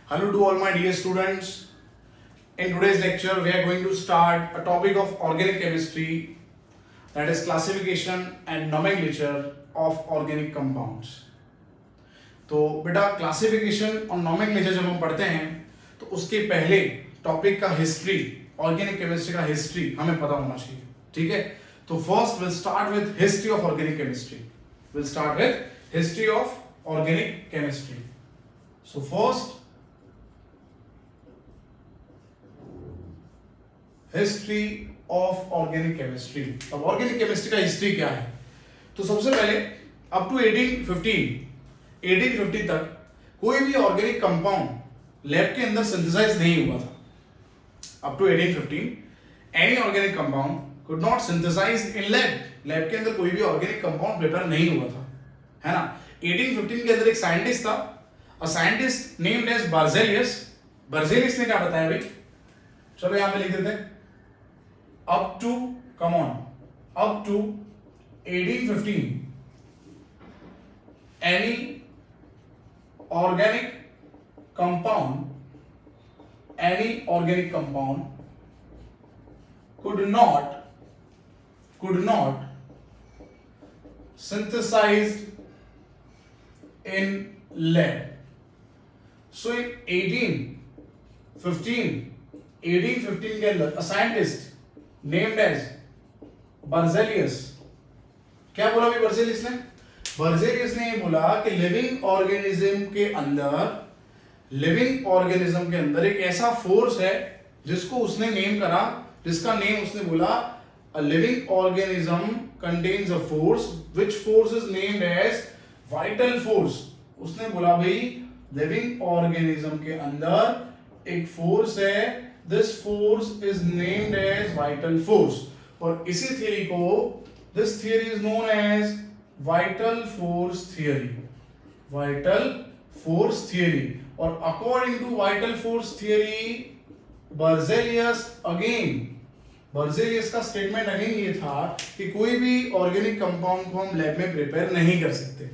Hello to all my dear students. In today's lecture, we are going to start a topic of organic chemistry, that is classification and nomenclature of organic compounds. तो बेटा classification और nomenclature जब हम पढ़ते हैं तो उसके पहले टॉपिक का हिस्ट्री, ऑर्गेनिक केमिस्ट्री का हिस्ट्री हमें पता होना चाहिए. ठीक है, तो first will start with history of organic chemistry. Will start with history of organic chemistry. So first history of organic chemistry. अब ऑर्गेनिक केमिस्ट्री का हिस्ट्री क्या है? तो सबसे पहले अप टू 1850 तक कोई भी ऑर्गेनिक कंपाउंड लैब के अंदर सिंथेसाइज नहीं हुआ था. Up to 1815 any organic compound could not synthesise in lab. Lab के अंदर कोई भी ऑर्गेनिक कंपाउंड प्रिपेयर नहीं हुआ था, है ना. 1815 के अंदर एक साइंटिस्ट था, a scientist named as Berzelius. Berzelius ने क्या बताया भाई? चलो यहां पे लिख देते हैं. up to 1815 any organic compound could not synthesized in lab. So in 1815 के अंदर a scientist named as Berzelius. क्या बोला भाई बर्जेलियस ने? बर्जेलियस ने ये बोला कि लिविंग ऑर्गेनिज्म के अंदर एक ऐसा फोर्स है जिसको उसने नेम करा, जिसका नेम उसने बोला a living organism contains a force which force is named as vital force. उसने बोला भाई लिविंग ऑर्गेनिज्म के अंदर एक फोर्स है, this force is named as vital force. और इसी थ्योरी को, this theory is known as vital force theory. और according to vital force theory, Berzelius का स्टेटमेंट अगेन ये था कि कोई भी ऑर्गेनिक कंपाउंड को हम लैब में प्रिपेयर नहीं कर सकते.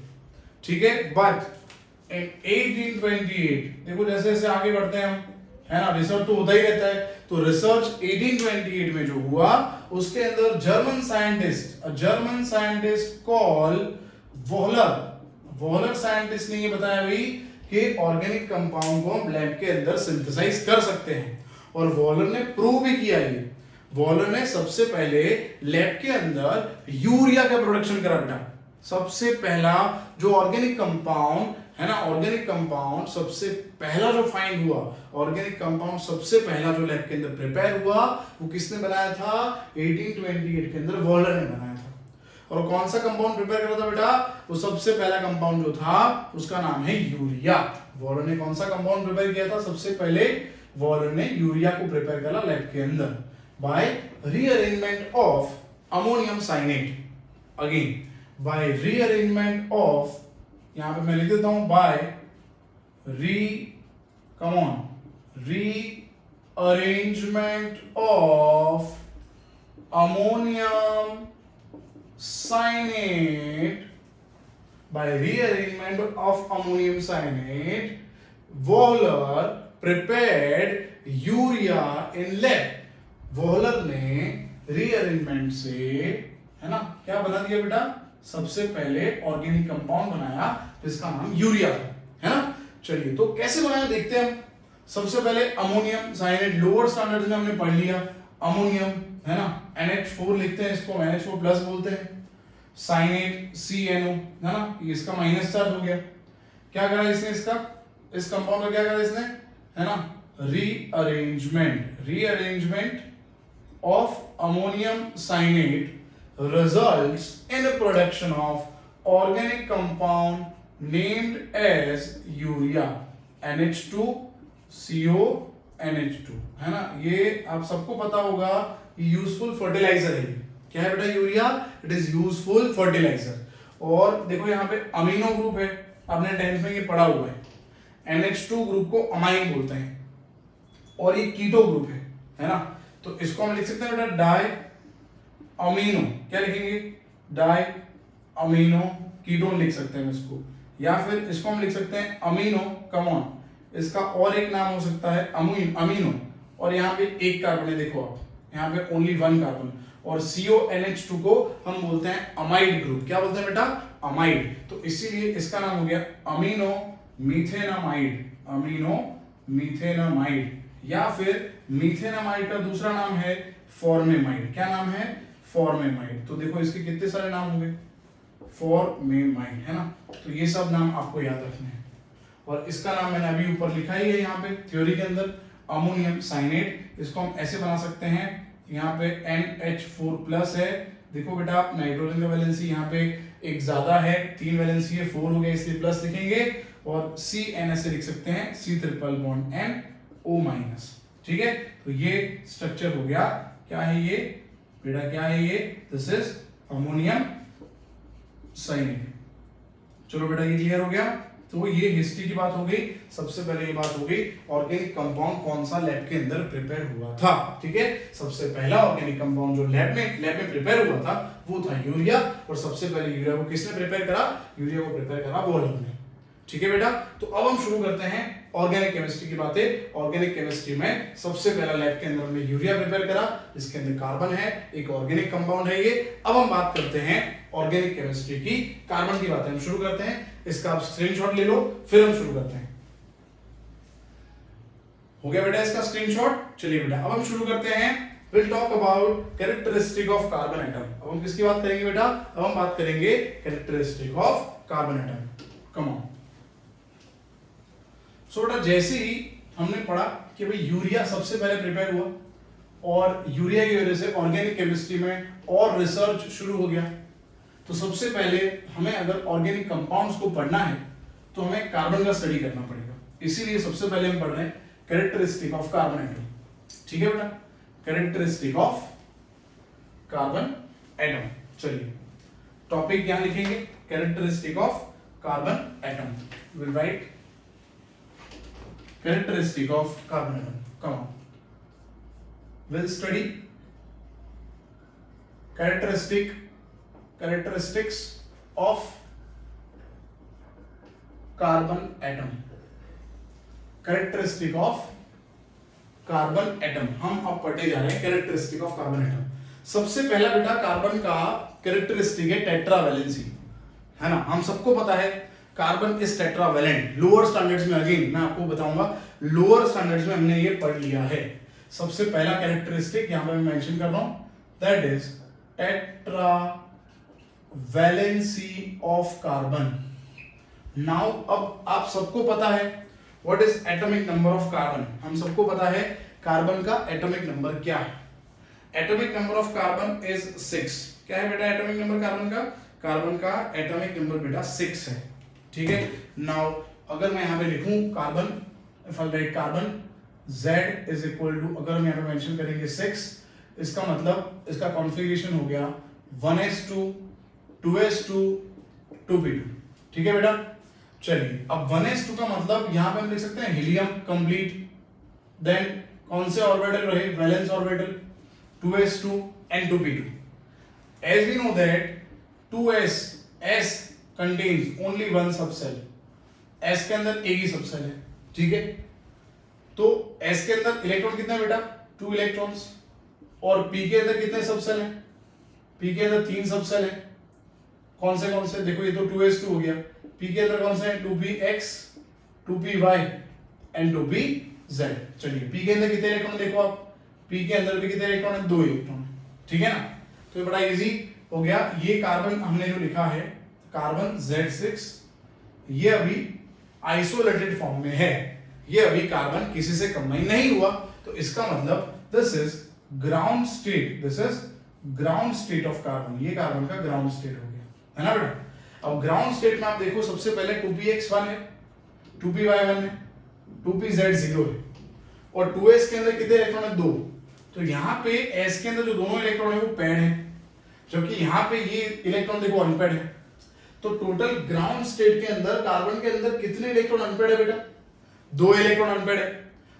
ठीक है, बट इन 1828 देखो जैसे जैसे आगे बढ़ते हैं हम, है ना, रिसर्च तो होता ही रहता है. तो रिसर्च 1828 में जो हुआ उसके अंदर German scientist call Waller scientist ने ये बताया भाई कि ऑर्गेनिक कंपाउंड को हम लैब के अंदर सिंथेसाइज कर सकते हैं. और वॉलर ने प्रूव भी किया. ये वॉलर ने सबसे पहले लैब के अंदर यूरिया का प्रोडक्शन करा बेटा. सबसे पहला जो ऑर्गेनिक कंपाउंड है ना, ऑर्गेनिक कंपाउंड सबसे पहला जो फाइंड हुआ, ऑर्गेनिक कंपाउंड सबसे पहला जो लैब के अंदर प्रिपेयर हुआ, वो किसने बनाया था? 1828 के अंदर वॉलर ने बनाया था. और कौन सा कंपाउंड प्रिपेयर करा था बेटा? वो सबसे पहला कंपाउंड जो था उसका नाम है यूरिया. वॉलर ने कौन सा कंपाउंड प्रिपेयर किया था? सबसे पहले वॉलर ने यूरिया को प्रिपेयर करा लैब के अंदर by rearrangement of ammonium cyanate. Again by rearrangement of, यहां पे मैं लिख देता हूं, by rearrangement of ammonium cyanate. By rearrangement of ammonium cyanate Wohler prepared urea in lab. Wohler ने रीअरेंजमेंट से, है ना, क्या बना दिया बेटा? सबसे पहले ऑर्गेनिक कंपाउंड बनाया जिसका नाम यूरिया था, है ना. चलिए तो कैसे बनाया देखते हैं हम. सबसे पहले अमोनियम साइनेट, लोअर स्टैंडर्ड में हमने पढ़ लिया. अमोनियम, है ना, NH4 लिखते हैं, इसको NH4 प्लस बोलते हैं. साइनेट CNO, है ना, ये इसका माइनस चार्ज हो गया. क्या करा इसने? इस कंपाउंड का क्या करा इसने, है ना, rearrangement of ammonium cyanate results in the production of organic compound named as urea, NH2CONH2, है ना. ये आप सबको पता होगा यूजफुल फर्टिलाइजर है. क्या है बेटा? Urea. It is useful fertiliser. और देखो यहाँ पे अमीनो ग्रुप है, आपने 10th में ये पढ़ा हुआ है. NH2 ग्रुप को अमाइन बोलते हैं और ये कीटो ग्रुप है ना. तो इसको हम लिख सकते हैं बेटा डाई अमीनो. क्या लिखेंगे? डाई अमीनो कीटोन लिख सकते हैं इसको, या फिर इसको हम लिख सकते हैं अमीनो, कम ऑन, इसका और एक नाम हो सकता है अमीनो, और यहाँ पे एक कार्बन है, देखो आप यहाँ पे ओनली वन कार्बन, और CONH2 को हम बोलते हैं अमाइड ग्रुप। क्या बोलते हैं बेटा? अमाइड। तो इसीलिए इसका नाम हो गया अमीनो मीथेनामाइड, अमीनो मीथेनामाइड, या फिर मीथेनामाइड का दूसरा नाम है फॉर्मेमाइड। क्या नाम है? फॉर्मेमाइड। तो देखो इसके कितने सारे नाम होंगे, फॉर्मेमाइड, है ना। तो ये सब नाम आपको याद रखने हैं। और इसका नाम मैंने अभी ऊपर लिखा ही है यहाँ पे थ्योरी के अंदर, अमोनियम साइनेट। इसको हम ऐसे बना सकते हैं, यहाँ पे NH4+ है। देखो बेटा नाइट्रोजन का वैलेंसी यहाँ पे एक ज्यादा है, 3 वैलेंसी है, 4 हो गया इसलिए प्लस लिखेंगे, और CN ऐसे लिख सकते हैं, C∧NO-। ठीक है, तो ये स्ट्रक्चर हो गया। क्या है ये बेटा? क्या है ये? This is ammonium cyanate. चलो बेटा ये क्लियर हो गया। तो ये हिस्ट्री की बात हो गई। सबसे पहले ये बात हो गई ऑर्गेनिक कंपाउंड कौन सा लैब के अंदर प्रिपेयर हुआ था। ठीक है, सबसे पहला ऑर्गेनिक कंपाउंड जो लैब में प्रिपेयर हुआ था वो था यूरिया। और सबसे पहले यूरिया को किसने प्रिपेयर करा? यूरिया को प्रिपेयर करा वॉलर ने। ठीक है बेटा, तो अब हम शुरू करते हैं ऑर्गेनिक केमिस्ट्री की बातें। ऑर्गेनिक केमिस्ट्री में सबसे पहला लैब के अंदर हमने यूरिया प्रिपेयर करा, इसके अंदर कार्बन है, एक ऑर्गेनिक कंपाउंड है ये। अब हम बात करते हैं ऑर्गेनिक केमिस्ट्री की, कार्बन की बातें हम शुरू करते हैं। इसका आप स्क्रीनशॉट ले लो, फिर हम शुरू करते हैं। हो गया बेटा इसका स्क्रीनशॉट? चलिए बेटा अब हम शुरू करते हैं। Will talk about characteristic of carbon atom. अब हम किसकी बात करेंगे बेटा? अब हम बात करेंगे characteristic of carbon atom. Come on. So बेटा जैसे ही हमने पढ़ा कि भाई यूरिया सबसे पहले प्रिपेयर हुआ, और यूरिया की वजह से ऑर्गेनिक केमिस्ट्री में और रिसर्च शुरू हो गया। तो सबसे पहले हमें अगर ऑर्गेनिक कंपाउंड्स को पढ़ना है तो हमें कार्बन का स्टडी करना पड़ेगा। इसीलिए सबसे पहले हम पढ़ रहे हैं कैरेक्टरिस्टिक ऑफ कार्बन एटम। ठीक है बेटा, कैरेक्टरिस्टिक ऑफ कार्बन एटम। चलिए टॉपिक क्या लिखेंगे? Characteristic of carbon atom. Will write characteristic of carbon atom. Come on. We'll study characteristics of carbon atom. Characteristic of carbon atom. हम अब पढ़ने जा रहे हैं characteristic of carbon atom. सबसे पहला बेटा कार्बन का कैरेक्टरिस्टिक है टेट्रावैलेंसी, है ना। हम सबको पता है carbon is tetravalent. Lower standards में अगेन मैं आपको बताऊंगा, लोअर स्टैंडर्ड्स में हमने ये पढ़ लिया है। सबसे पहला कैरेक्टरिस्टिक यहां पर मैं मेंशन कर रहा हूं, that is tetravalency of carbon. Now अब आप सबको पता है what is atomic number of carbon. हम सबको पता है कार्बन का एटॉमिक नंबर क्या है। Atomic number of carbon is 6। क्या है बेटा एटॉमिक नंबर कार्बन का? कार्बन का एटॉमिक नंबर बेटा 6 है। ठीक है, नाउ अगर मैं यहां पे लिखूं carbon, if I write carbon Z is equal to, अगर हम यहां पे मेंशन करेंगे 6, इसका मतलब इसका कॉन्फ़िगरेशन हो गया 1s2 2s2 2p2। ठीक है बेटा, चलिए अब 1s2 का मतलब यहां पे हम लिख सकते हैं हीलियम कंप्लीट। देन कौन से ऑर्बिटल रहे? Valence orbital 2s2 and 2p2। as we know that 2s contains only one subcell। s के अंदर एक ही सबसेल है। ठीक है, तो s के अंदर इलेक्ट्रॉन कितने बेटा? 2 इलेक्ट्रॉन्स। और p के अंदर कितने सबसेल हैं? p के अंदर 3 सबसेल हैं। कौन से? देखो ये तो 2s2 हो गया। p के अंदर कौन से हैं? 2px 2py and 2pz। चलिए p के अंदर कितने इलेक्ट्रॉन देखो आप, p के अंदर भी कितने इलेक्ट्रॉन है? 2 इलेक्ट्रॉन। ठीक है ना, तो ये बड़ा इजी हो गया। ये कार्बन हमने जो लिखा है कार्बन Z6, ये अभी आइसोलेटेड फॉर्म में है, ये अभी कार्बन किसी से कंबाइन नहीं हुआ। तो इसका मतलब this is ground state, this is ground state of carbon. ये कार्बन का ग्राउंड स्टेट हो गया, है ना बेटा। अब ग्राउंड स्टेट में आप देखो सबसे पहले 2px1 है, 2py1 है, 2pz0 है, और 2s के अंदर कितने इलेक्ट्रॉन है? 2। तो यहाँ पे s के अंदर जो दोनों इलेक्ट्रॉन है वो पेड है, जबकि यहाँ पे ये इलेक्ट्रॉन देखो अनपेड है। तो टोटल ग्राउंड स्टेट के अंदर कार्बन के अंदर कितने इलेक्ट्रॉन अनपेड है बेटा? 2 इलेक्ट्रॉन अनपेड है।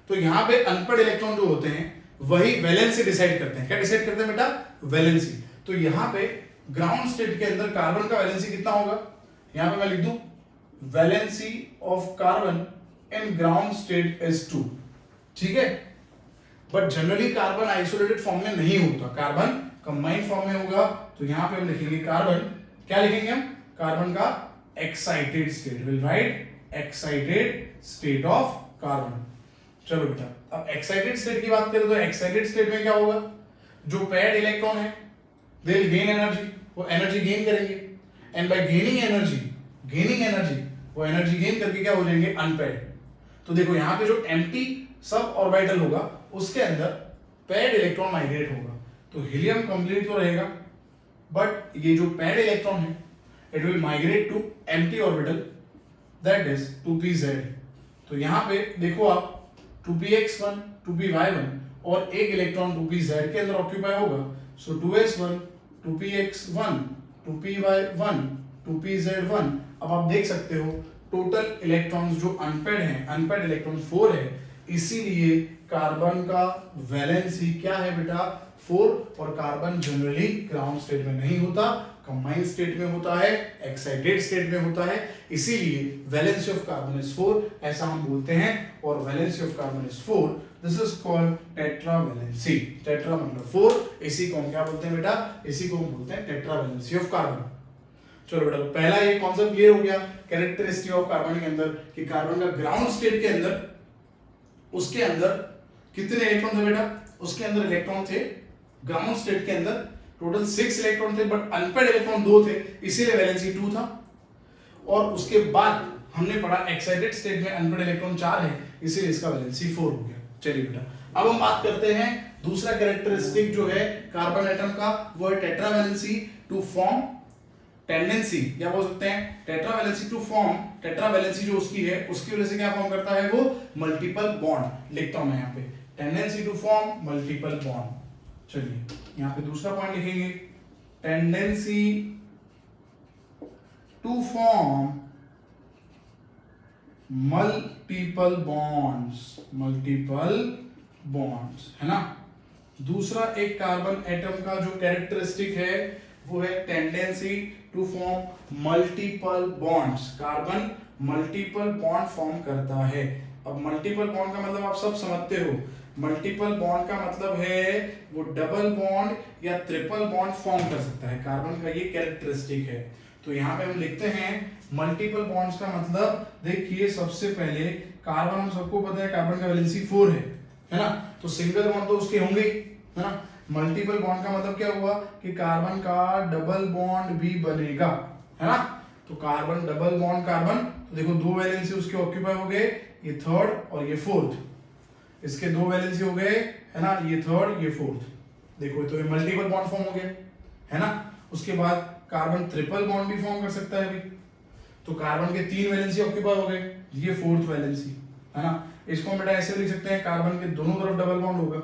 तो यहाँ पे अनपेड इलेक्ट्रॉन जो होते हैं वही वैलेंसी डिसाइड करते हैं। क्या डिसाइड करते हैं बेटा? वैलेंसी। तो यहाँ पे ग्राउंड स्टेट के अंदर कार्बन का वैलेंसी कितना होगा? यहाँ पे मैं लिख दूं valency of carbon in ground state is 2, ठीक है। But generally carbon isolated form में नहीं होता, कार्बन कंबाइंड फॉर्म में होगा। तो यहां पे हम लिखेंगे कार्बन, क्या लिखेंगे हम, कार्बन का excited state, will write excited state of carbon. चलो बेटा, अब एक्साइटेड स्टेट की बात करें तो एक्साइटेड स्टेट में क्या होगा, जो पेयर्ड इलेक्ट्रॉन है दे विल गेन एनर्जी, वो एनर्जी गेन करेंगे, एंड बाय गेनिंग एनर्जी वो एनर्जी गेन करके क्या हो जाएंगे, अनपेयर्ड। तो देखो यहां पे जो एम्प्टी सब ऑर्बिटल होगा उसके अंदर पेयर्ड इलेक्ट्रॉन माइग्रेट होगा, तो हीलियम कंप्लीट तो रहेगा, बट ये जो पेयर्ड इलेक्ट्रॉन है it will migrate to empty orbital, that is 2pz। तो यहां पे देखो आप 2px1 2py1 और एक इलेक्ट्रॉन 2pz के अंदर ऑक्यूपाई होगा, सो 2s1 2px1 2py1 2pz1। अब आप देख सकते हो टोटल इलेक्ट्रॉन्स जो अनपेड हैं, अनपेड इलेक्ट्रॉन 4 है, इसीलिए कार्बन का वैलेंसी क्या है बेटा 4, और कार्बन जनरली ग्राउंड स्टेट में नहीं होता, कंबाइंड स्टेट में होता है, एक्साइटेड स्टेट में होता है, इसीलिए वैलेंसी ऑफ कार्बन इज 4 ऐसा हम बोलते हैं, और valency of carbon is 4, this is called tetravalency. Tetra मतलब 4, इसी को हम क्या बोलते हैं बेटा, इसी को हम बोलते हैं टेट्रावैलेंसी ऑफ कार्बन। चलो बेटा, तो पहला ये कॉन्सेप्ट क्लियर हो गया कैरेक्टरिस्टिक ऑफ कार्बन के अंदर, कि कार्बन का ग्राउंड स्टेट के अंदर, उसके अंदर कितने इलेक्ट्रॉन थे बेटा, उसके अंदर इलेक्ट्रॉन थे ग्राउंड स्टेट के अंदर टोटल 6 इलेक्ट्रॉन थे, बट अनपेड इलेक्ट्रॉन 2 थे, इसीलिए वैलेंसी 2 था। और उसके बाद हमने पढ़ा एक्साइटेड स्टेट में अनपेड इलेक्ट्रॉन 4 है, इसीलिए इसका वैलेंसी 4 हो गया। चलिए बेटा, अब हम बात करते हैं दूसरा कैरेक्टरिस्टिक जो है कार्बन एटम का, वो है टेट्रावैलेंसी टू फॉर्म टेंडेंसी, या बोल सकते हैं टेट्रावैलेंसी टू फॉर्म, टेट्रावैलेंसी जो उसकी है उसकी वजह से क्या फॉर्म करता है वो मल्टीपल बॉन्ड। लिखता हूं मैं यहाँ पे tendency to form multiple bond. चलिए यहाँ पे दूसरा पॉइंट लिखेंगे, tendency to form multiple bonds, है ना। दूसरा एक कार्बन एटम का जो कैरेक्टरिस्टिक है वो है tendency to form multiple bonds. Carbon multiple bond form करता है। अब मल्टीपल बॉन्ड का मतलब आप सब समझते हो, मल्टीपल बॉन्ड का मतलब है वो डबल बॉन्ड या ट्रिपल बॉन्ड फॉर्म कर सकता है, कार्बन का ये कैरेक्टरिस्टिक है। तो यहाँ पे हम लिखते हैं मल्टीपल बॉन्ड्स का मतलब, देखिए सबसे पहले कार्बन, हम सबको पता है कार्बन का वैलेंसी 4 है ना, तो सिंगल बॉन्ड तो उसके होंगे, है ना। मल्टीपल बॉन्ड का मतलब क्या हुआ कि कार्बन का डबल बॉन्ड भी बनेगा, है ना। तो कार्बन डबल बॉन्ड कार्बन, तो देखो 2 वैलेंसी उसके ऑक्यूपाई हो गए, ये थर्ड और ये फोर्थ, इसके 2 वैलेंसी हो गए, है ना, ये थर्ड ये फोर्थ, देखो तो ये मल्टीपल बॉन्ड फॉर्म हो गए, है ना। उसके बाद कार्बन ट्रिपल बॉन्ड भी फॉर्म कर सकता है अभी, तो कार्बन के 3 वैलेंसी ऑक्यूपाई हो गए, ये फोर्थ वैलेंसी, है ना। इसको हम बेटा ऐसे लिख सकते हैं, कार्बन के दोनों तरफ डबल बॉन्ड होगा,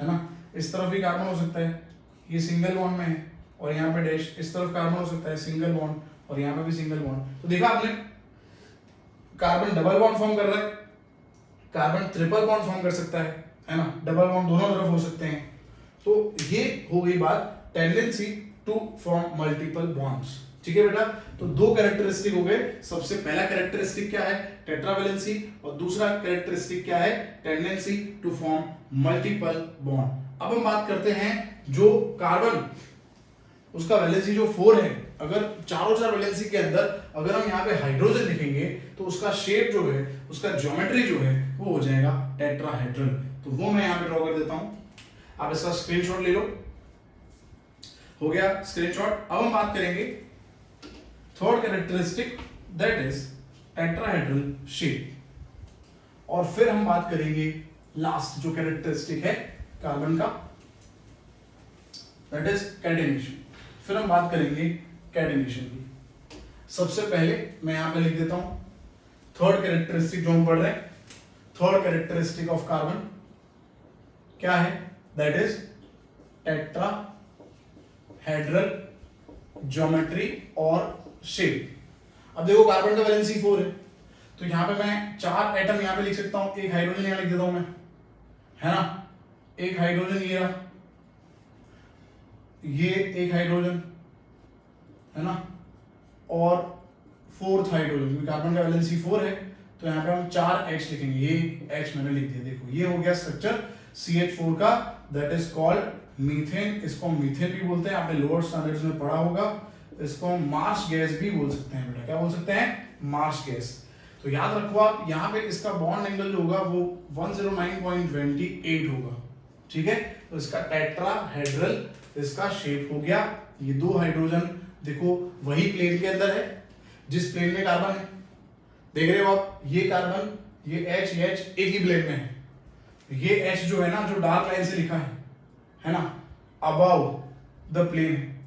है ना। इस तरफ भी कार्बन हो सकता है, ये सिंगल बॉन्ड में है, और यहाँ पे डैश, इस तरफ कार्बन हो सकता है सिंगल बॉन्ड, और यहाँ पे भी सिंगल बॉन्ड। तो देखा आपने, कार्बन डबल बॉन्ड फॉर्म कर रहा है, कार्बन ट्रिपल बॉन्ड फॉर्म कर सकता है ना, डबल बॉन्ड दोनों तरफ हो सकते हैं। तो ये हो गई बात tendency to form multiple bonds, ठीक है बेटा। तो 2 कैरेक्टरिस्टिक हो गए, सबसे पहला कैरेक्टरिस्टिक क्या है टेट्रावैलेंसी, और दूसरा कैरेक्टरिस्टिक क्या है tendency to form multiple bond. अब हम बात करते हैं जो कार्बन, उसका वैलेंसी जो 4 है, अगर चारों 4 वैलेंसी के अंदर अगर हम यहाँ पे हाइड्रोजन लिखेंगे तो उसका शेप जो है, उसका ज्योमेट्री जो है वो हो जाएगा टेट्राहेड्रल। तो वो मैं यहाँ पे ड्रॉ कर देता हूं, आप इसका स्क्रीनशॉट ले लो। हो गया स्क्रीनशॉट। अब हम बात करेंगे third characteristic, that is tetrahedral shape, और फिर हम बात करेंगे लास्ट जो कैरेक्टरिस्टिक है कार्बन का, दैट इज कैटेनेशन। फिर हम बात करेंगे कैटेनेशन की। सबसे पहले मैं यहां पे लिख देता हूं थर्ड कैरेक्टरिस्टिक जो हम पढ़ रहे हैं, थर्ड कैरेक्टरिस्टिक ऑफ कार्बन क्या है, दैट इज टेट्राहेड्रल ज्योमेट्री और शेप। अब देखो कार्बन का वैलेंसी 4 है, तो यहां पे मैं 4 एटम यहां पे लिख सकता हूं, एक हाइड्रोजन यहां लिख देता हूं मैं, है ना, एक हाइड्रोजन ये रहा, ये एक हाइड्रोजन, है ना, और 4th हाइड्रोजन, क्योंकि कार्बन का वैलेंसी 4 है तो यहाँ पे हम 4H लिखेंगे, ये H मैंने लिख दिया। देखो ये हो गया स्ट्रक्चर CH4 का, दैट इज कॉल्ड मीथेन। इसको मीथेन भी बोलते हैं, आपने लोअर स्टैंडर्ड्स में पढ़ा होगा। इसको मार्श गैस भी बोल सकते हैं बेटा, क्या बोल सकते हैं? Marsh gas. तो याद रखो आप, यहाँ पे इसका बॉन्ड एंगल जो होगा वो 109.28 होगा, ठीक है। तो इसका टेट्राहेड्रल इसका शेप हो गया। ये दो हाइड्रोजन देखो वही प्लेन के अंदर है जिस प्लेन में कार्बन है, देख रहे हो आप, ये कार्बन, ये H एक ही प्लेन में है। ये H जो है ना, जो डार्क लाइन से लिखा है ना, अबव द प्लेन है,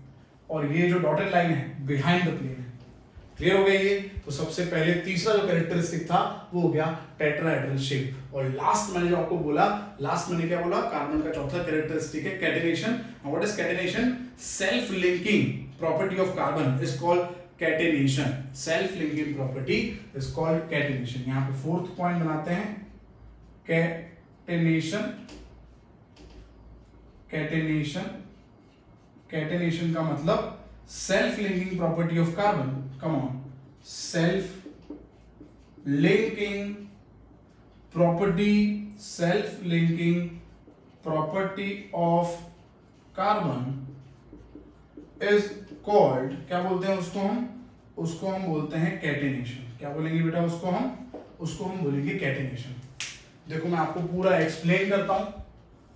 और ये जो डॉटेड लाइन है बिहाइंड द प्लेन है। क्लियर हो गया ये? तो सबसे पहले तीसरा जो कैरेक्टरिस्टिक था वो हो गया टेट्राहेड्रल शेप। और लास्ट मैंने जो आपको बोला, लास्ट मैंने क्या बोला, कार्बन का चौथा कैरेक्टरिस्टिक है catenation. What is catenation? Self linking property of carbon is called catenation. Self linking property is called catenation. यहां पे फोर्थ पॉइंट बनाते हैं, कैटेनेशन। कैटेनेशन, कैटेनेशन का मतलब self linking property of carbon. Come on, self linking property, self linking property of carbon is called, क्या बोलते हैं उसको हम? उसको हम बोलते हैं कैटेनेशन। क्या बोलेंगे बेटा उसको हम? उसको हम बोलेंगे कैटेनेशन। देखो मैं आपको पूरा एक्सप्लेन करता हूं।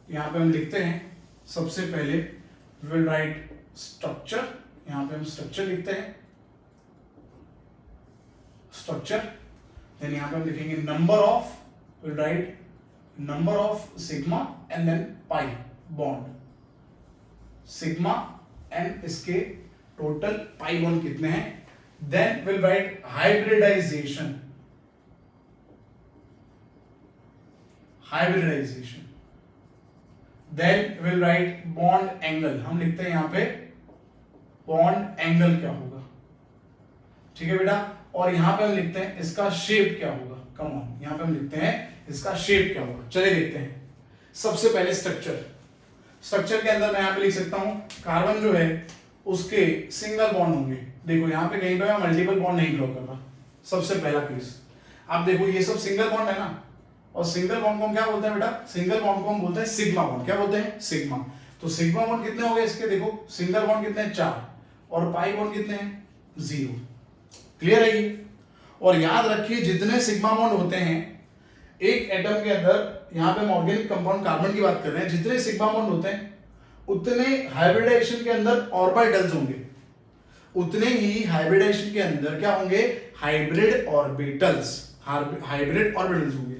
यहां पे हम लिखते हैं, सबसे पहले विल राइट स्ट्रक्चर। यहां पे हम स्ट्रक्चर लिखते हैं, स्ट्रक्चर। देन यहां पे हम लिखेंगे number of, will write number of sigma and then pi bond, sigma and इसके टोटल पाई बॉन्ड कितने हैं। Then will write hybridisation, hybridisation. Then will write bond angle. हम लिखते हैं यहां पे बॉन्ड एंगल क्या होगा, ठीक है बेटा। और यहां पे हम लिखते हैं इसका शेप क्या होगा। कम ऑन, यहां पे हम लिखते हैं इसका शेप क्या होगा। चलिए देखते हैं। सबसे पहले स्ट्रक्चर। स्ट्रक्चर के अंदर मैं यहां पे लिख सकता हूं कार्बन जो है उसके सिंगल बॉन्ड होंगे। देखो यहां पे कहीं पे मैं मल्टीपल बॉन्ड नहीं ड्रॉ कर रहा। सबसे पहला केस, आप देखो ये सब सिंगल बॉन्ड है ना, और सिंगल बॉन्ड को हम क्या बोलते हैं बेटा? सिंगल बॉन्ड को हम बोलते हैं सिग्मा बॉन्ड। क्या बोलते हैं? सिग्मा। तो सिग्मा बॉन्ड कितने हो गए इसके? देखो सिंगल बॉन्ड कितने हैं? 4, और पाई बॉन्ड कितने हैं? 0। क्लियर है ये? और याद रखिए जितने सिग्मा बॉन्ड होते हैं एक एटम के अंदर, यहां पे हम ऑर्गेनिक कंपाउंड कार्बन की बात कर रहे हैं, जितने सिग्मा बॉन्ड होते हैं उतने हाइब्रिडाइजेशन के अंदर ऑर्बिटल्स होंगे, उतने ही हाइब्रिडाइजेशन के अंदर क्या होंगे? हाइब्रिड ऑर्बिटल्स, हाइब्रिड ऑर्बिटल्स होंगे।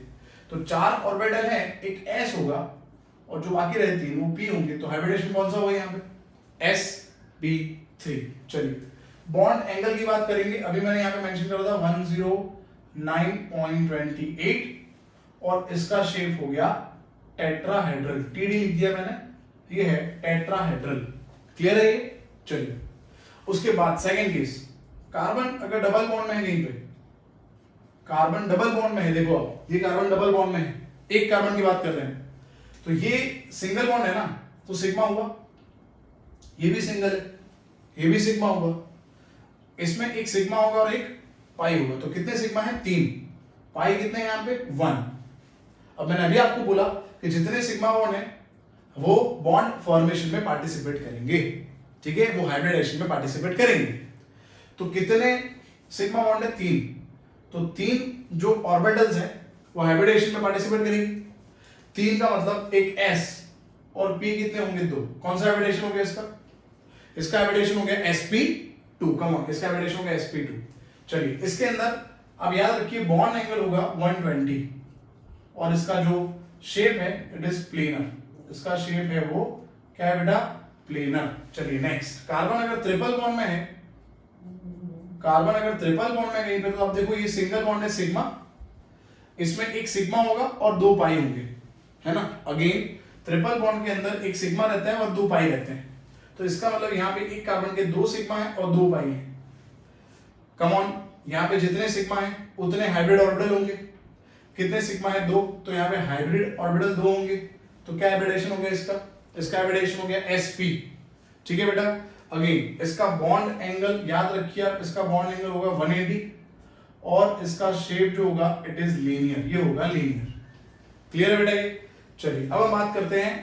तो 4 ऑर्बिटल है, एक s होगा और जो बाकी रहे 3 वो p होंगे। तो हाइब्रिडेशन कौन सा होगा यहाँ पे? sp3। चलिए बॉन्ड एंगल की बात करेंगे। अभी मैंने यहाँ पे मेंशन करा था 109.28, और इसका शेप हो गया टेट्राहेड्रल। TD लिख दिया मैंने, ये है टेट्राहेड्रल। क्लियर है ये? चलिए उसके बाद सेकंड केस, कार्बन अगर डबल बॉन्ड में है कहीं पे, कार्बन डबल बॉन्ड में है, देखो आप ये कार्बन डबल बॉन्ड में है, एक कार्बन की बात कर रहे हैं, तो ये सिंगल बॉन्ड है ना, तो सिग्मा हुआ, ये भी सिंगल है, ये भी सिग्मा होगा, इसमें एक सिग्मा होगा और एक पाई होगा। तो कितने सिग्मा है? 3। पाई कितने हैं यहाँ पे? 1। अब मैंने अभी आपको बोला कि जितने सिग्मा बॉन्ड है वो बॉन्ड फॉर्मेशन में पार्टिसिपेट करेंगे, ठीक है, वो हाइब्रिडाइजेशन में पार्टिसिपेट करेंगे। तो कितने सिग्मा बॉन्ड है? 3। तो 3 जो ऑर्बिटल्स हैं वो हाइब्रिडाइजेशन में पार्टिसिपेट करेंगे। 3 का मतलब एक s और p कितने होंगे? 2। कौन सा हाइब्रिडाइजेशन हो गया इसका? इसका हाइब्रिडाइजेशन हो गया sp2। कम ऑन, इसका हाइब्रिडाइजेशन हो गया sp2। चलिए इसके अंदर अब याद रखिए बॉन्ड एंगल होगा 120, और इसका जो शेप है इट इज प्लेनर। इसका शेप है वो क्या है बेटा? प्लेनर। चलिए नेक्स्ट, कार्बन अगर ट्रिपल बॉन्ड में है, कार्बन अगर ट्रिपल बॉन्ड में कहीं पे, तो आप देखो ये सिंगल बॉन्ड है सिग्मा, इसमें एक सिग्मा होगा और 2 पाई होंगे, है ना। अगेन ट्रिपल बॉन्ड के अंदर एक सिग्मा रहता है और 2 पाई रहते हैं, तो इसका मतलब यहाँ पे एक कार्बन के 2 सिग्मा है और 2 पाई है। कम ऑन, यहाँ पे जितने सिग्मा है उतने हाइब्रिड ऑर्बिटल होंगे। कितने सिग्मा है? 2, तो यहाँ पे हाइब्रिड ऑर्बिटल 2 होंगे। तो क्या हाइब्रिडेशन हो गया इसका? इसका हाइब्रिडेशन हो गया sp, ठीक है बेटा। अगेन इसका बॉन्ड एंगल याद रखिए आप, इसका बॉन्ड एंगल होगा 180, और इसका शेप जो होगा इट इज लीनियर, ये होगा लीनियर। क्लियर है बेटा ये? चलिए अब हम बात करते हैं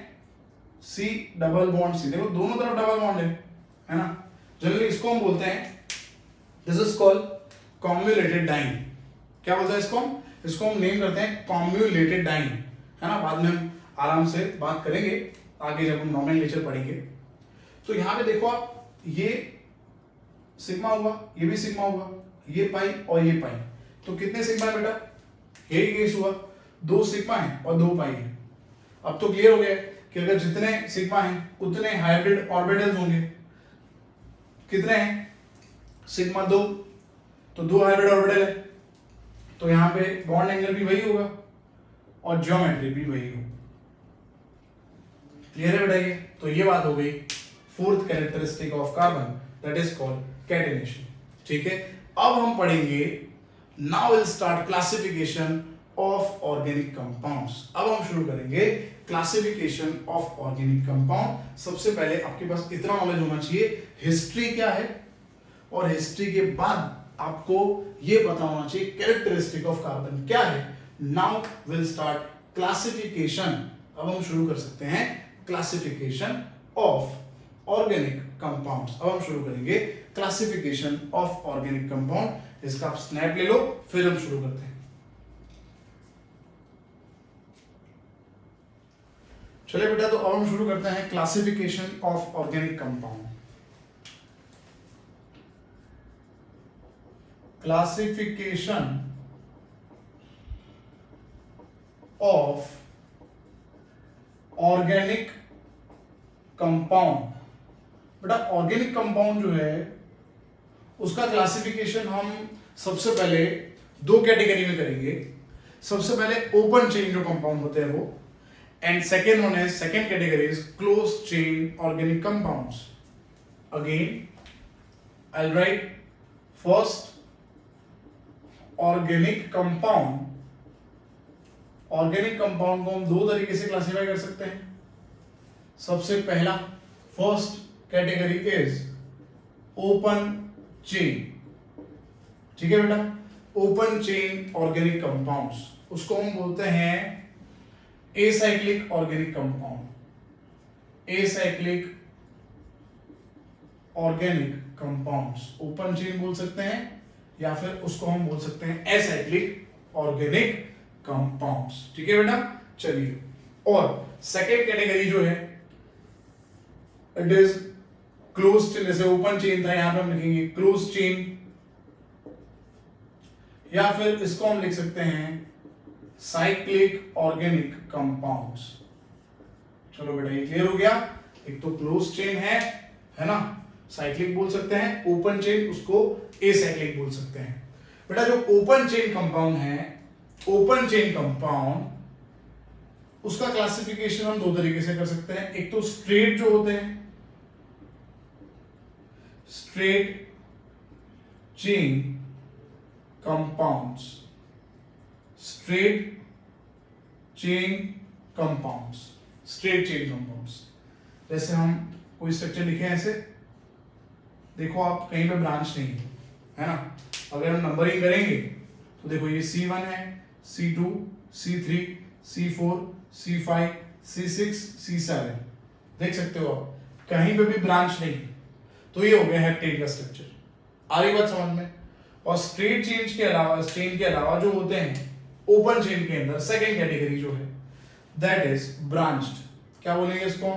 सी डबल बॉन्ड सी। देखो दोनों तरफ डबल बॉन्ड है ना। जनरली इसको हम बोलते हैं, दिस इज कॉल्ड कॉम्युलेटेड डाइन। क्या बोलते हैं इसको? इसको हम नेम करते हैं कॉम्युलेटेड डाइन, है ना। बाद में हम आराम से बात करेंगे आगे जब हम नॉमेनक्लेचर पढ़ेंगे। तो यहाँ पे देखो आप, ये सिग्मा हुआ, ये भी सिग्मा हुआ, ये पाई और ये पाई, तो कितने सिग्मा है बेटा? यही केस हुआ, 2 सिग्मा है और 2 पाई है। अब तो क्लियर हो गया कि अगर जितने सिग्मा हैं उतने हाइब्रिड ऑर्बिटल्स होंगे। कितने हैं? सिग्मा 2, तो 2 हाइब्रिड ऑर्बिटल है, तो यहाँ पे बॉन्ड एंगल भी वही होगा और ज्योमेट्री भी वही होगी। क्लियर है बेटा ये? तो ये बात हो गई fourth characteristic of carbon, that is called catenation. ठीक है, अब हम पढ़ेंगे, now will start classification of organic compounds. अब हम शुरू करेंगे क्लासिफिकेशन ऑफ ऑर्गेनिक कंपाउंड। सबसे पहले आपके पास इतना नॉलेज होना चाहिए हिस्ट्री क्या है, और हिस्ट्री के बाद आपको ये पता होना चाहिए कैरेक्टरिस्टिक ऑफ कार्बन क्या है। Now will start classification. अब हम शुरू कर सकते हैं क्लासिफिकेशन ऑफ ऑर्गेनिक कंपाउंड्स। अब हम शुरू करेंगे क्लासिफिकेशन ऑफ ऑर्गेनिक कंपाउंड। इसका आप स्नैप ले लो, फिर हम शुरू करते हैं। चलिए बेटा, तो अब हम शुरू करते हैं classification of organic compound. Classification of organic compound. बेटा ऑर्गेनिक कंपाउंड जो है उसका क्लासिफिकेशन हम सबसे पहले 2 कैटेगरी में करेंगे। सबसे पहले ओपन चेन जो कंपाउंड होते हैं वो, एंड सेकेंड वन है, second category is close chain organic compounds. Again I will right first organic compound. Organic compound को हम 2 तरीके से क्लासिफाई कर सकते हैं। सबसे पहला, first category is open chain. ठीक है बेटा, ओपन चेन ऑर्गेनिक कंपाउंड्स, उसको हम बोलते हैं acyclic organic compound. Acyclic organic compounds open chain बोल सकते हैं, या फिर उसको हम बोल सकते हैं एसाइक्लिक ऑर्गेनिक कंपाउंड्स। ठीक है बेटा, चलिए। और सेकेंड कैटेगरी जो है इट इज क्लोज चेन। जैसे ओपन चेन था, यहां पे हम लिखेंगे क्लोज चेन, या फिर इसको हम लिख सकते हैं साइक्लिक ऑर्गेनिक कंपाउंड्स। चलो बेटा ये क्लियर हो गया। एक तो क्लोज चेन है ना, साइक्लिक बोल सकते हैं, ओपन चेन उसको एसाइक्लिक बोल सकते हैं। बेटा जो ओपन चेन कंपाउंड है, ओपन चेन कंपाउंड उसका क्लासिफिकेशन हम 2 तरीके से कर सकते हैं। एक तो स्ट्रेट जो होते हैं, straight chain compounds, straight chain compounds, straight chain compounds. जैसे हम कोई स्ट्रक्चर लिखे हैं ऐसे, देखो आप कहीं पे ब्रांच नहीं है ना। अगर हम नंबरिंग करेंगे तो देखो ये C1 है, C2, C3, C4, C5, C6, C7, देख सकते हो आप, कहीं पे भी ब्रांच नहीं। तो ये हो गया हेप्टेन का स्ट्रक्चर। आ रही बात समझ में? और स्ट्रेट चेन के अलावा जो होते हैं ओपन चेन के अंदर, सेकेंड कैटेगरी जो है दैट इज ब्रांच्ड। क्या बोलेंगे इसको?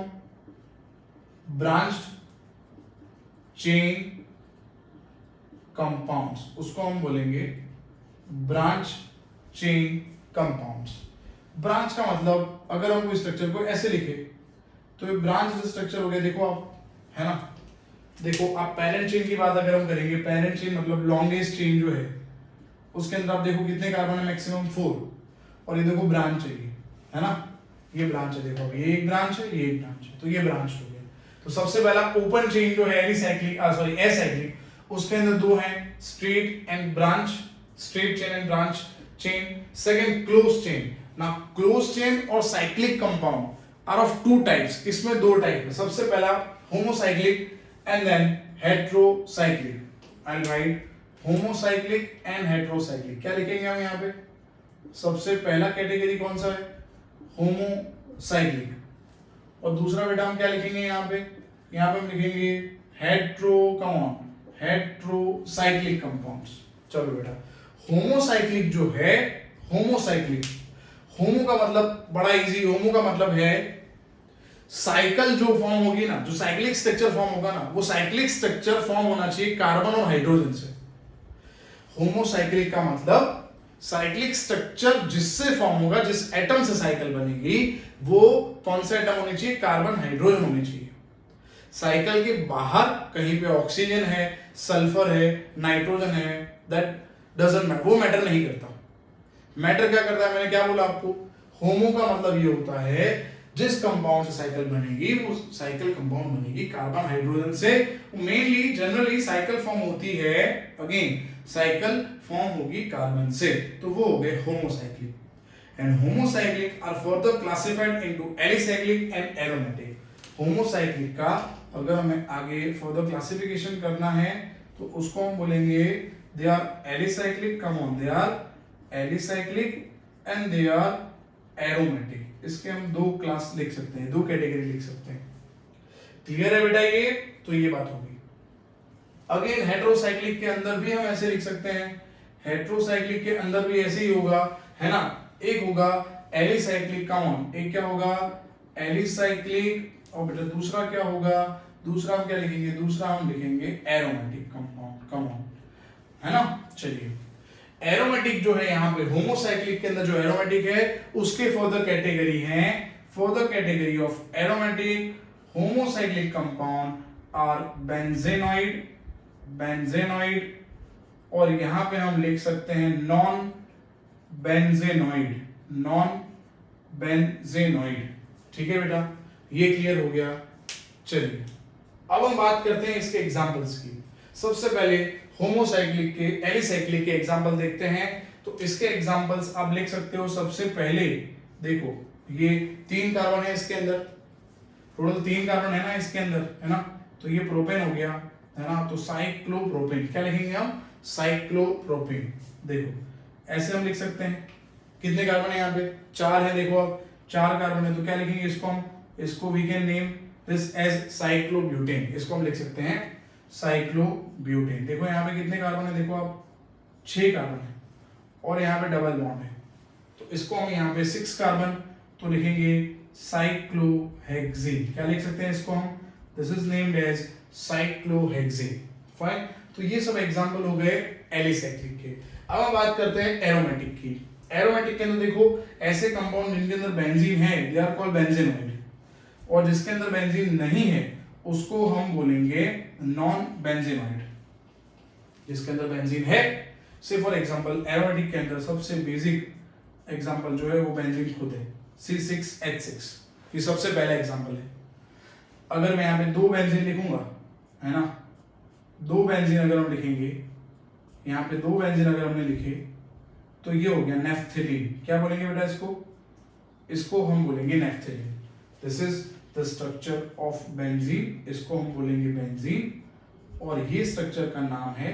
ब्रांच्ड चेन कंपाउंड्स, उसको हम बोलेंगे ब्रांच चेन कंपाउंड्स। ब्रांच का मतलब, अगर हम कोई स्ट्रक्चर को ऐसे लिखे तो ये ब्रांच स्ट्रक्चर हो गया। देखो आप, है ना, देखो आप पेरेंट चेन की बात अगर हम करेंगे, पेरेंट चेन मतलब लॉन्गेस्ट चेन जो है, उसके अंदर आप देखो कितने कार्बन है, मैक्सिमम 4, और ये देखो ब्रांच है ना, ये ब्रांच है। देखो ये एक ब्रांच है, ये एक ब्रांच है, तो ये ब्रांच हो गया। तो सबसे पहला ओपन चेन जो है एसाइक्लिक, उसके अंदर 2 हैं, straight and branch, straight chain and branch chain. Second close chain. ना क्लोज चेन और cyclic compound are of 2 types. इसमें 2 टाइप है। सबसे पहला homocyclic and then heterocyclic. I will write homocyclic and heterocyclic. क्या लिखेंगे हम यहाँ पे? सबसे पहला कैटेगरी कौन सा है? होमोसाइक्लिक। और दूसरा बेटा हम क्या लिखेंगे यहाँ पे? यहाँ पे हम लिखेंगे हेटेरोसाइक्लिक कंपाउंड्स। चलो बेटा, होमोसाइक्लिक जो है, होमोसाइक्लिक, होमो का मतलब बड़ा इजी, होमो का मतलब है साइकिल जो फॉर्म होगी ना, जो साइक्लिक स्ट्रक्चर फॉर्म होगा ना, वो साइक्लिक स्ट्रक्चर फॉर्म होना चाहिए कार्बन और हाइड्रोजन से। होमोसाइक्लिक का मतलब साइक्लिक स्ट्रक्चर जिससे फॉर्म होगा, जिस एटम से साइकिल बनेगी, वो कौन सा एटम होनी चाहिए? कार्बन हाइड्रोजन होनी चाहिए। साइकिल के बाहर कहीं पे ऑक्सीजन है, सल्फर है, नाइट्रोजन है, दैट डजंट मैटर, वो मैटर नहीं करता। मैटर क्या करता है? मैंने क्या बोला आपको? होमो का मतलब ये होता है जिस कंपाउंड से साइकिल बनेगी, वो साइकिल कंपाउंड बनेगी कार्बन हाइड्रोजन से। मेनली जनरली साइकिल फॉर्म होती है, अगेन साइकिल फॉर्म होगी कार्बन से, तो वो हो गए homocyclic. And homocyclic are further classified into alicyclic and aromatic. Homocyclic का अगर हमें आगे फर्दर क्लासिफिकेशन करना है तो उसको हम बोलेंगे they are alicyclic, come on, they are alicyclic and they are aromatic. इसके हम दो क्लास लिख सकते हैं, दो कैटेगरी लिख सकते हैं। क्लियर है बेटा ये? तो ये बात होगी। अगेन हेटेरोसाइक्लिक के अंदर भी हम ऐसे लिख सकते हैं, हेटेरोसाइक्लिक के अंदर भी ऐसे ही होगा, है ना। एक होगा एलिसाइक्लिक, कम, एक क्या होगा? एलिसाइक्लिक। और बेटा दूसरा क्या होगा? दूसरा हम क्या लिखेंगे? दूसरा हम लिखेंगे एरोमेटिक कंपाउंड, कम, है ना। चलिए, एरोमेटिक जो है यहाँ पे होमोसाइक्लिक के अंदर जो एरोमेटिक है उसके फर्दर कैटेगरी हैं, further category of aromatic homocyclic compound are benzenoid, benzenoid, और यहां पे हम लिख सकते हैं नॉन बेंजेनॉइड, नॉन बेंजेनॉइड। ठीक है बेटा, ये क्लियर हो गया। चलिए अब हम बात करते हैं इसके एग्जांपल्स की। सबसे पहले होमोसाइक्लिक के, एलिसाइक्लिक के एग्जांपल देखते हैं। तो इसके एग्जांपल्स आप लिख सकते हो। सबसे पहले देखो, ये 3 कार्बन है इसके अंदर, टोटल 3 कार्बन है ना इसके अंदर, है ना। तो ये प्रोपेन हो गया, है ना। तो साइक्लोप्रोपेन, क्या लिखेंगे हम? साइक्लोप्रोपेन। देखो ऐसे हम लिख सकते हैं। कितने कार्बन है यहाँ पे? 4 है। देखो अब 4 कार्बन है, तो क्या लिखेंगे इसको हम? इसको we can name this as cyclobutane. इसको हम लिख सकते हैं साइक्लोब्यूटेन। देखो यहाँ पे कितने कार्बन है? देखो आप 6 कार्बन है, और यहाँ पे डबल बॉन्ड है, तो इसको हम यहाँ पे 6 कार्बन तो लिखेंगे साइक्लोहेक्सेन। क्या लिख सकते हैं इसको हम? This is named as cyclohexane. Fine. तो ये सब एग्जांपल हो गए एलिसाइक्लिक के। अब हम बात करते हैं एरोमेटिक की। एरोमेटिक के अंदर देखो ऐसे कंपाउंड जिनके अंदर बेंजीन है, दे आर कॉल्ड बेंजेनॉइड, और जिसके अंदर बेंजीन नहीं है उसको हम बोलेंगे नॉन बेंजेनॉइड। जिसके अंदर बेंजीन है, से फॉर एग्जांपल एरोमेटिक के अंदर सबसे बेसिक एग्जांपल जो है वो बेंजीन खुद है, C6H6। ये सबसे पहला एग्जांपल है। अगर मैं यहाँ पे 2 बेंजीन लिखूंगा, है ना, 2 बेंजीन अगर हम लिखेंगे, यहाँ पे 2 बेंजीन अगर हमने लिखे तो ये हो गया नेफ्थलीन। क्या बोलेंगे बेटा इसको? इसको हम बोलेंगे naphthalene. This is the structure of benzene, इसको हम बोलेंगे बेंजीन, और ये स्ट्रक्चर का नाम है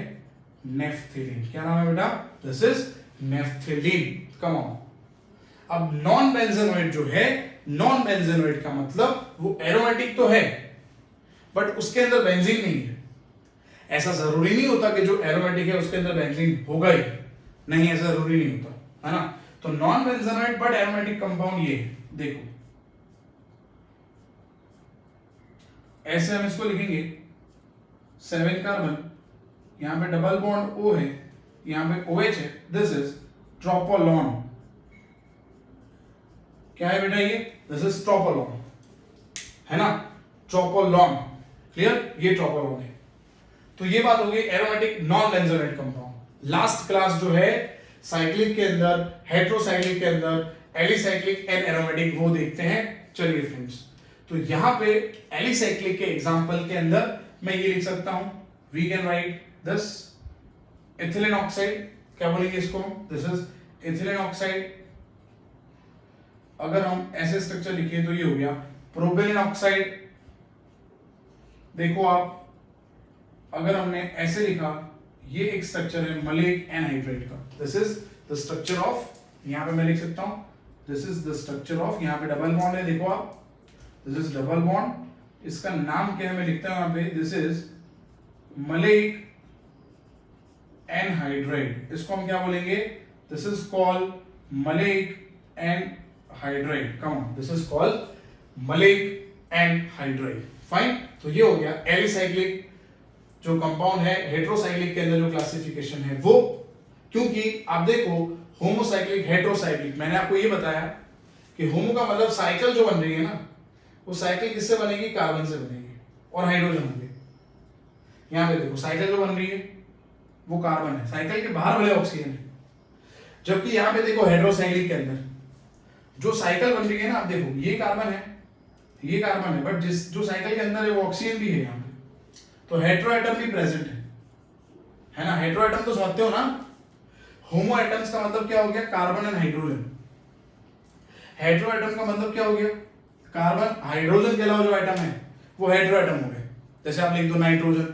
नेफ्थलीन। क्या नाम है बेटा? This is naphthalene. Come on. अब नॉन बेंजेनॉइड जो है, नॉन बेंजेनॉइड का मतलब वो एरोमेटिक तो है बट उसके अंदर बेंजीन नहीं है। ऐसा जरूरी नहीं होता कि जो एरोमेटिक है उसके अंदर बेंजीन होगा ही नहीं, ऐसा जरूरी नहीं होता, है ना। तो non benzenoid but aromatic compound ये है। देखो ऐसे हम इसको लिखेंगे 7 कार्बन, यहां पे डबल बॉन्ड O है, यहां पे OH है, दिस इज ट्रोपोलॉन। क्या है बेटा ये? दिस इज ट्रोपोलॉन, है ना, ट्रोपोलॉन। क्लियर? ये ट्रोपोलॉन है। तो ये बात हो गई aromatic non benzenoid compound. Last class जो है साइक्लिक के अंदर, हेटेरोसाइक्लिक के अंदर, एलिसाइक्लिक एंड एरोमेटिक, वो देखते हैं। चलिए फ्रेंड्स, तो यहां पे एलिसाइक्लिक के एग्जांपल के अंदर मैं ये लिख सकता हूं, we can write this ethylene oxide. क्या बोलेंगे इसको? This is ethylene oxide. अगर हम ऐसे स्ट्रक्चर लिखिए तो ये हो गया प्रोपेलिन ऑक्साइड। देखो आप, अगर हमने ऐसे लिखा, ये एक स्ट्रक्चर है मलेइक एनहाइड्राइड का। This is the structure of, यहाँ पे मैं लिख सकता हूँ this is the structure of, यहाँ पे डबल बॉन्ड है, देखो आप, दिस इज डबल बॉन्ड। इसका नाम क्या है मैं लिखता हूँ यहाँ पे, दिस इज मलेइक एनहाइड्राइड। इसको हम क्या बोलेंगे, this is called maleic anhydride. Come on, this is called maleic anhydride. Fine, तो ये हो गया एलिसाइक्लिक जो कंपाउंड है, हेट्रोसाइक्लिक के अंदर जो क्लासिफिकेशन है वो, क्योंकि आप देखो होमोसाइक्लिक हेट्रोसाइक्लिक, मैंने आपको ये बताया कि होमो का मतलब साइकिल जो बन रही है ना, वो साइकिल किससे बनेगी, कार्बन से बनेगी और हाइड्रोजन होंगे। यहां पे देखो साइकिल जो बन रही है वो कार्बन है, साइकिल के बाहर वाले ऑक्सीजन है। जबकि यहां पे देखो हेट्रोसाइक्लिक के अंदर जो साइकिल बन रही है ना, आप देखो ये कार्बन है, ये कार्बन है, बट जिस जो साइकिल के अंदर है वो ऑक्सीजन भी है यहाँ पे, तो हेट्रो एटम भी प्रेजेंट है ना। हेट्रो एटम तो समझते हो ना, होमो एटम्स का मतलब क्या हो गया, carbon and hydrogen. Hetero atom का मतलब क्या हो गया, कार्बन हाइड्रोजन के अलावा जो एटम है वो हेट्रो एटम हो गए। जैसे आप लिख दो नाइट्रोजन,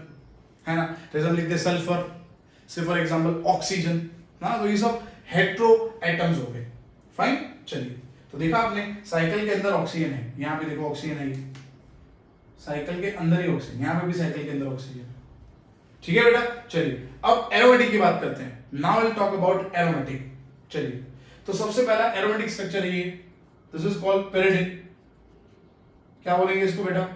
है ना, जैसे हम लिख दे सल्फर, से फॉर एग्जांपल ऑक्सीजन ना, तो ये सब हेट्रो एटम्स हो गए। फाइन, चलिए, तो देखा आपने साइकिल के अंदर ऑक्सीजन है, यहाँ पे देखो ऑक्सीजन है, साइकिल के अंदर ही ऑक्सीजन, यहाँ पे भी साइकिल के अंदर ऑक्सीजन। ठीक है बेटा, चलिए अब एरोमेटिक की बात करते हैं। Now will talk about aromatic. चलिए, तो सबसे पहला एरोमेटिक स्ट्रक्चर है ये, दिस इज कॉल्ड पेरिडिन। क्या बोलेंगे इसको बेटा,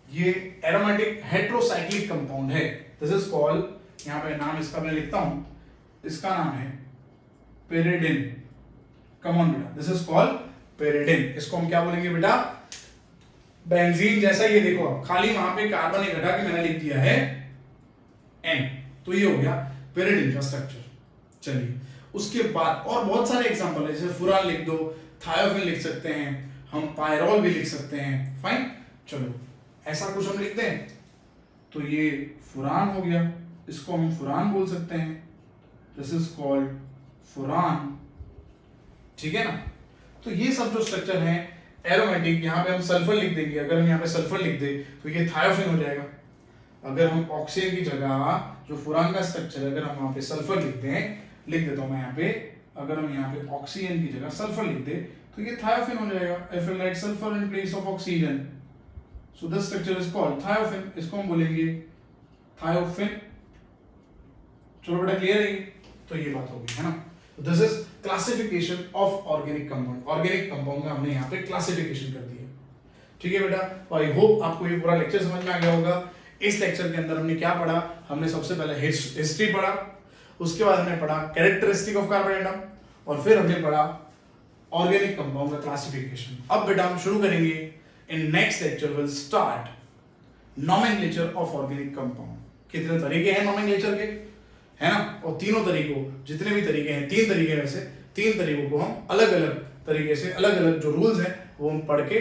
ये एरोमेटिक हेट्रोसाइक्लिक कंपाउंड है, दिस इज कॉल्ड, यहाँ पे नाम इसका मैं लिखता हूं, इसका नाम है पेरिडिन। कम ऑन बेटा, दिस इज कॉल्ड पेरिडिन। इसको हम क्या बोलेंगे बेटा, बेंजीन जैसा, ये देखो आप, खाली वहां पे कार्बन एक घटा के मैंने लिख दिया है N, तो ये हो गया पेरिडिन का स्ट्रक्चर। चलिए, उसके बाद और बहुत सारे एग्जांपल है, जैसे फुरान लिख दो, थायोफिन लिख सकते हैं, हम पायरोल भी लिख सकते हैं। फाइन, चलो ऐसा कुछ हम लिखते हैं, तो ये फुरान हो गया, इसको हम फुरान बोल सकते हैं, दिस इज कॉल्ड फुरान। ठीक है ना, तो ये सब जो स्ट्रक्चर है एरोमेटिक, यहाँ पे हम सल्फर लिख देंगे, अगर हम यहाँ पे सल्फर लिख दे तो ये थायोफिन हो जाएगा। अगर हम ऑक्सीजन की जगह जो फुरान का स्ट्रक्चर है, अगर हम वहां पे सल्फर लिख दें, लिख देता हूं मैं यहाँ पे, अगर हम यहाँ पे ऑक्सीजन की जगह सल्फर लिख दे तो ये थायोफिन हो जाएगा। If you right sulphur in place of oxygen, so this structure is called thiophene. इसको हम बोलेंगे थायोफिन। चलो बेटा, क्लियर है, तो ये बात होगी, है ना। This is classification of organic compound. Organic compound का हमने यहाँ पे क्लासिफिकेशन कर दिया। ठीक है बेटा, तो आई होप आपको ये पूरा लेक्चर समझ में आ गया होगा। इस लेक्चर के अंदर हमने क्या पढ़ा, हमने सबसे पहले हिस्ट्री पढ़ा, उसके बाद हमने पढ़ा कैरेक्टरिस्टिक ऑफ कार्बन एटम, और फिर हमने पढ़ा ऑर्गेनिक कंपाउंड का क्लासिफिकेशन। अब बेटा हम शुरू करेंगे, in next lecture will start nomenclature of organic compound. कितने तरीके हैं नोमेनक्लेचर के, है ना, और तीनों तरीकों, जितने भी तरीके हैं, 3 तरीके में से 3 तरीकों को हम अलग अलग तरीके से, अलग अलग जो रूल्स हैं वो हम पढ़ के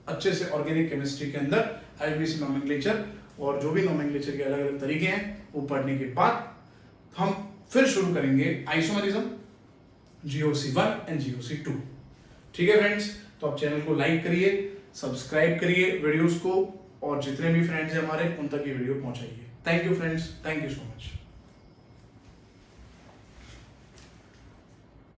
अच्छे से ऑर्गेनिक केमिस्ट्री के अंदर आईबीसी नोमेनक्लेचर और जो भी नोमेनक्लेचर के अलग अलग तरीके हैं वो पढ़ने के बाद हम फिर शुरू करेंगे आइसोमेरिज्म, GOC1 एंड GOC2। ठीक है फ्रेंड्स, तो आप चैनल को लाइक करिए, सब्सक्राइब करिए वीडियोस को, और जितने भी फ्रेंड्स हैं हमारे उन तक ये वीडियो पहुंचाइए। Thank you friends, thank you so much.